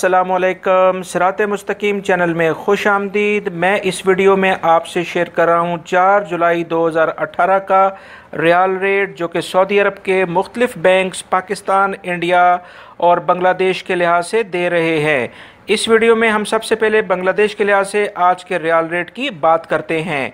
अस्सलामुअलैकुम, सिरात मुस्तकीम चैनल में खुश आमदीद। मैं इस वीडियो में आपसे शेयर कर रहा हूँ 4 जुलाई 2018 का रियाल रेट, जो कि सऊदी अरब के मुख्तलिफ बैंक्स पाकिस्तान, इंडिया और बांग्लादेश के लिहाज से दे रहे हैं। इस वीडियो में हम सबसे पहले बांग्लादेश के लिहाज से आज के रियाल रेट की बात करते हैं।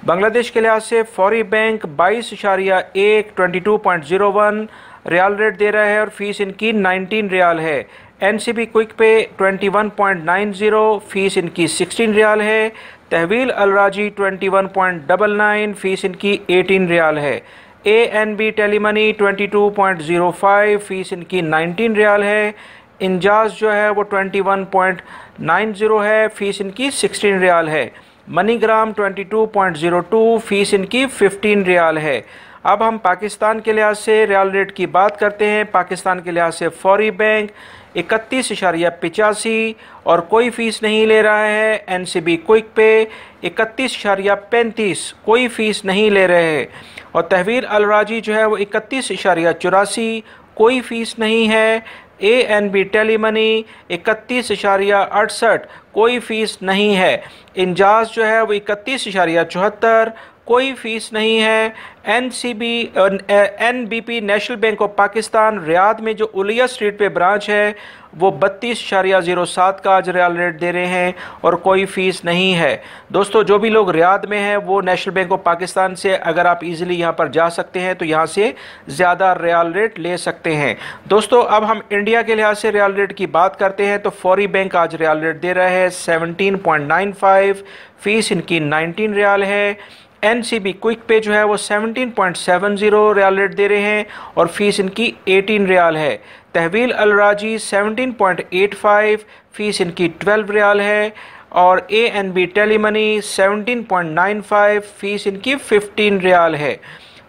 बांग्लादेश के लिहाज से फौरी बैंक 22.1 रियाल रेट दे रहा है और फीस इनकी 19 रियाल है। एनसीबी क्विक पे 21.90, फीस इनकी 16 रियाल है। तहवील अलराजी 21.99, फीस इनकी 18 रियाल है। एएनबी टेलीमनी 22.05, फीस इनकी 19 रियाल है। इंजाज जो है वो 21.90 है, फीस इनकी 16 रियाल है। मनीग्राम 22.02, फीस इनकी 15 रियाल है। अब हम पाकिस्तान के लिहाज से रियाल रेट की बात करते हैं। पाकिस्तान के लिहाज से फौरी बैंक 31.85 और कोई फ़ीस नहीं ले रहा है। एनसीबी क्विक पे 31.35, कोई फ़ीस नहीं ले रहे हैं। और तहवील अलराजी जो है वो 31.84, कोई फ़ीस नहीं है। एएनबी टेलीमनी 31.68, कोई फ़ीस नहीं है। इंजाज जो है वो 31.74, कोई फ़ीस नहीं है। NBP national bank of Pakistan Riyadh में जो उलिया स्ट्रीट पे ब्रांच है वो 32.07 का आज रियाल रेट दे रहे हैं और कोई फ़ीस नहीं है। दोस्तों, जो भी लोग रियाद में हैं वो नेशनल बैंक ऑफ पाकिस्तान से अगर आप इजीली यहाँ पर जा सकते हैं तो यहाँ से ज़्यादा रियाल रेट ले सकते हैं। दोस्तों, अब हम इंडिया के लिहाज से रियाल रेट की बात करते हैं तो फौरी बैंक आज रियाल रेट दे रहा है 17.95, फ़ीस इनकी 19 रियाल है। एनसीबी क्विक पे जो है वो 17.70 रियाल रेट दे रहे हैं और फीस इनकी 18 रियाल है। तहवील अलराजी 17.85, फ़ीस इनकी 12 रियाल है। और एएनबी टेलीमनी 17.95, फ़ीस इनकी 15 रियाल है।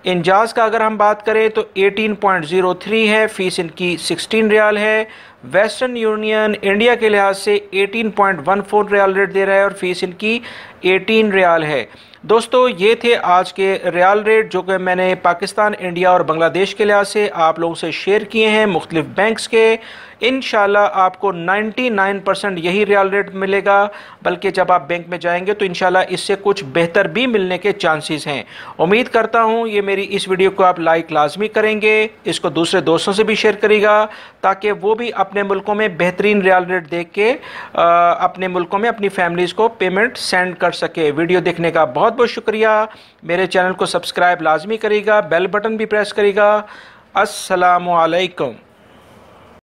इंजाज का अगर हम बात करें तो 18.03 है, फ़ीस इनकी 16 रियाल है। वेस्टर्न यूनियन इंडिया के लिहाज से 18.14 रियाल रेट दे रहा है और फीस इनकी 18 रियाल है। दोस्तों, ये थे आज के रियाल रेट जो कि मैंने पाकिस्तान, इंडिया और बांग्लादेश के लिहाज से आप लोगों से शेयर किए हैं मुख्तलिफ बैंक्स के। इंशाल्लाह आपको 99% यही रियाल रेट मिलेगा, बल्कि जब आप बैंक में जाएंगे तो इंशाल्लाह इससे कुछ बेहतर भी मिलने के चांसेस हैं। उम्मीद करता हूँ ये मेरी इस वीडियो को आप लाइक लाजमी करेंगे, इसको दूसरे दोस्तों से भी शेयर करेगा ताकि वो भी अपने मुल्कों में बेहतरीन रियाल रेट देख के अपने मुल्कों में अपनी फैमिलीज़ को पेमेंट सेंड कर सके। वीडियो देखने का बहुत बहुत शुक्रिया। मेरे चैनल को सब्सक्राइब लाजमी करेगा, बेल बटन भी प्रेस करेगा। अस्सलामु अलैकुम।